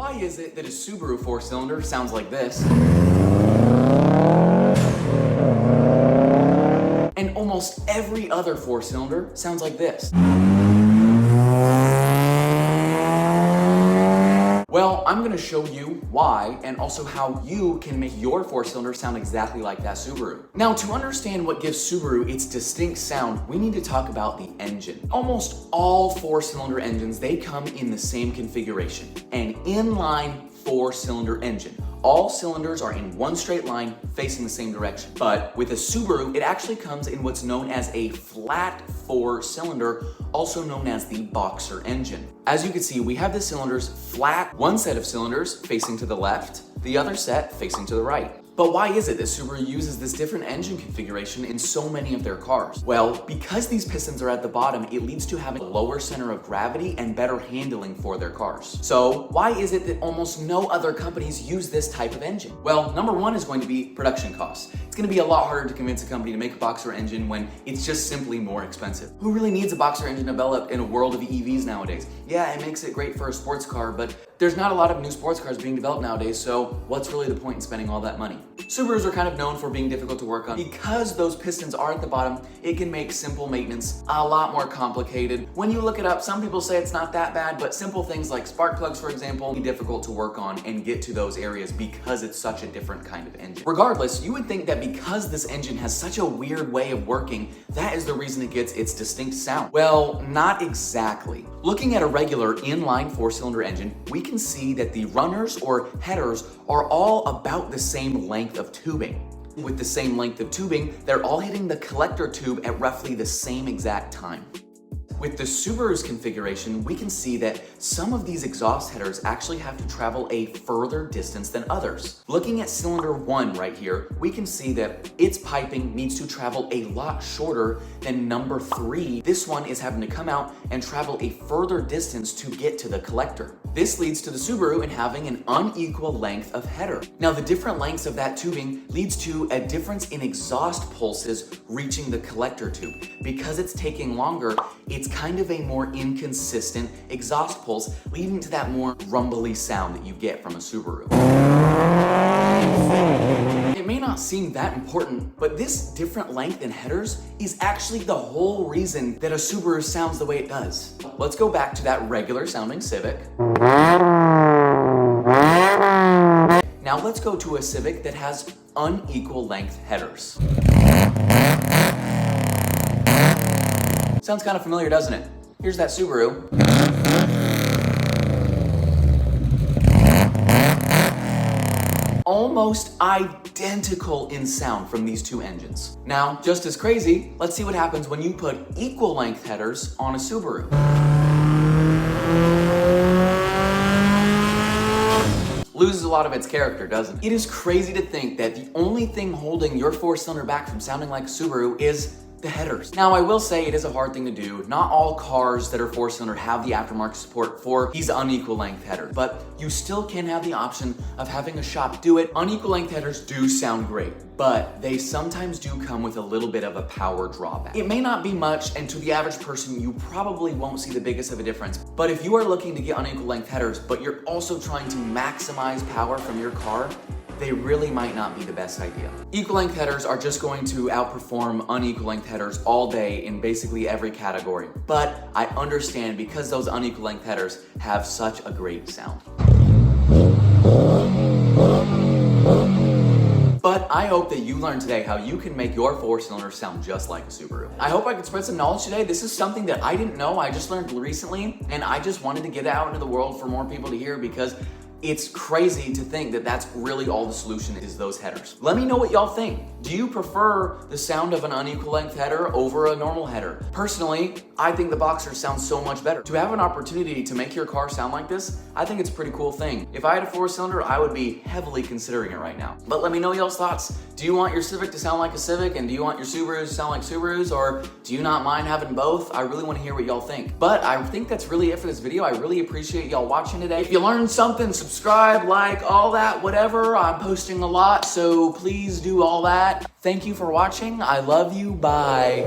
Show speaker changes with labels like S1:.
S1: Why is it that a Subaru 4-cylinder sounds like this? And almost every other 4-cylinder sounds like this? Well, I'm gonna show you why and also how you can make your 4-cylinder sound exactly like that Subaru. Now, to understand what gives Subaru its distinct sound, we need to talk about the engine. Almost all 4-cylinder engines, they come in the same configuration, an inline 4-cylinder engine. All cylinders are in one straight line facing the same direction. But with a Subaru, it actually comes in what's known as a flat 4-cylinder, also known as the boxer engine. As you can see, we have the cylinders flat, one set of cylinders facing to the left, the other set facing to the right. But why is it that Subaru uses this different engine configuration in so many of their cars? Well, because these pistons are at the bottom, it leads to having a lower center of gravity and better handling for their cars. So why is it that almost no other companies use this type of engine? Well, number one is going to be production costs. It's going to be a lot harder to convince a company to make a boxer engine when it's just simply more expensive. Who really needs a boxer engine developed in a world of EVs nowadays? Yeah, it makes it great for a sports car, but there's not a lot of new sports cars being developed nowadays, so what's really the point in spending all that money? Subarus are kind of known for being difficult to work on. Because those pistons are at the bottom, it can make simple maintenance a lot more complicated. When you look it up, some people say it's not that bad, but simple things like spark plugs, for example, be difficult to work on and get to those areas because it's such a different kind of engine. Regardless, you would think that because this engine has such a weird way of working, that is the reason it gets its distinct sound. Well, not exactly. Looking at a regular inline 4-cylinder engine, we can see that the runners or headers are all about the same length of tubing. With the same length of tubing, they're all hitting the collector tube at roughly the same exact time. With the Subaru's configuration, we can see that some of these exhaust headers actually have to travel a further distance than others. Looking at cylinder 1 right here, we can see that its piping needs to travel a lot shorter than number 3. This one is having to come out and travel a further distance to get to the collector. This leads to the Subaru in having an unequal length of header. Now, the different lengths of that tubing leads to a difference in exhaust pulses reaching the collector tube. Because it's taking longer, it's kind of a more inconsistent exhaust pulse, leading to that more rumbly sound that you get from a Subaru. It may not seem that important, but this different length in headers is actually the whole reason that a Subaru sounds the way it does. Let's go back to that regular sounding Civic. Now let's go to a Civic that has unequal length headers. Sounds kind of familiar, doesn't it? Here's that Subaru. Almost identical in sound from these two engines. Now, just as crazy, let's see what happens when you put equal length headers on a Subaru. Loses a lot of its character, doesn't it? It is crazy to think that the only thing holding your 4-cylinder back from sounding like a Subaru is the headers. Now, I will say it is a hard thing to do. Not all cars that are 4-cylinder have the aftermarket support for these unequal length headers, but you still can have the option of having a shop do it. Unequal length headers do sound great, but they sometimes do come with a little bit of a power drawback. It may not be much, and to the average person, you probably won't see the biggest of a difference. But if you are looking to get unequal length headers, but you're also trying to maximize power from your car, they really might not be the best idea. Equal length headers are just going to outperform unequal length headers all day in basically every category. But I understand because those unequal length headers have such a great sound. But I hope that you learned today how you can make your 4-cylinder sound just like a Subaru. I hope I could spread some knowledge today. This is something that I didn't know, I just learned recently, and I just wanted to get it out into the world for more people to hear because it's crazy to think that that's really all the solution is those headers. Let me know what y'all think. Do you prefer the sound of an unequal length header over a normal header? Personally, I think the boxer sounds so much better. To have an opportunity to make your car sound like this, I think it's a pretty cool thing. If I had a 4-cylinder, I would be heavily considering it right now. But let me know y'all's thoughts. Do you want your Civic to sound like a Civic, and do you want your Subarus to sound like Subarus, or do you not mind having both? I really want to hear what y'all think. But I think that's really it for this video. I really appreciate y'all watching today. If you learned something, subscribe, like, all that, whatever. I'm posting a lot, so please do all that. Thank you for watching. I love you. Bye.